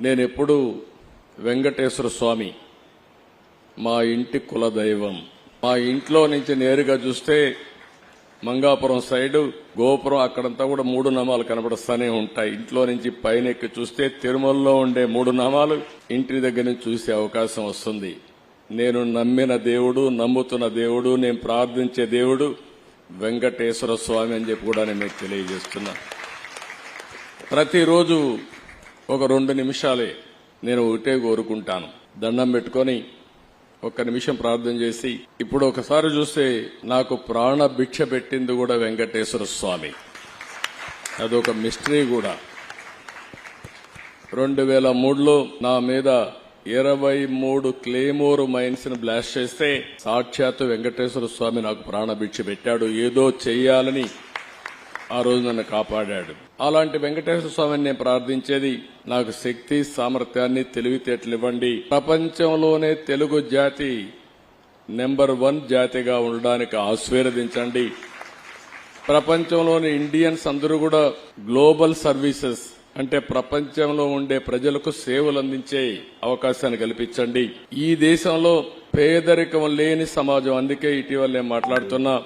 నేనెప్పుడు వెంకటేశ్వర స్వామి మా ఇంటి కులదైవం. మా ఇంట్లో నుంచి నేరుగా చూస్తే మంగాపురం సైడు గోపురం అక్కడంతా కూడా 3 నామాలు కనబడుస్తూనే ఉంటాయి. ఇంట్లో నుంచి పైన ఎక్కి చూస్తే తిరుమలలో ఉండే 3 నామాలు ఇంటి దగ్గర నుంచి చూసే అవకాశం వస్తుంది. నేను నమ్మిన దేవుడు, నమ్ముతున్న దేవుడు, నేను ప్రార్థించే దేవుడు వెంకటేశ్వర స్వామి అని చెప్పి కూడా నేను మీకు తెలియజేస్తున్నా. ప్రతిరోజు ఒక 2 నిమిషాలే నేను ఒకటే కోరుకుంటాను. దండం పెట్టుకొని 1 నిమిషం ప్రార్థన చేసి, ఇప్పుడు ఒకసారి చూస్తే నాకు ప్రాణ భిక్ష పెట్టింది కూడా వెంకటేశ్వర స్వామి. అదొక మిస్టరీ కూడా. 2003లో నా మీద 23 క్లేమోర్ మైన్స్ ని బ్లాస్ట్ చేస్తే సాక్షాత్తు వెంకటేశ్వర స్వామి నాకు ప్రాణ భిక్ష పెట్టాడు. ఏదో చెయ్యాలని ఆ రోజు నన్ను కాపాడాడు. అలాంటి వెంకటేశ్వర స్వామిని నేను ప్రార్థించేది, నాకు శక్తి, సామర్థ్యాన్ని, తెలివితేటలు ఇవ్వండి. ప్రపంచంలోనే తెలుగు జాతి నెంబర్ 1 జాతిగా ఉండడానికి ఆశీర్వదించండి. ప్రపంచంలోని ఇండియన్స్ అందరూ కూడా గ్లోబల్ సర్వీసెస్ అంటే ప్రపంచంలో ఉండే ప్రజలకు సేవలు అందించే అవకాశాన్ని కల్పించండి. ఈ దేశంలో పేదరికం లేని సమాజం. అందుకే ఇటీవల నేను మాట్లాడుతున్నా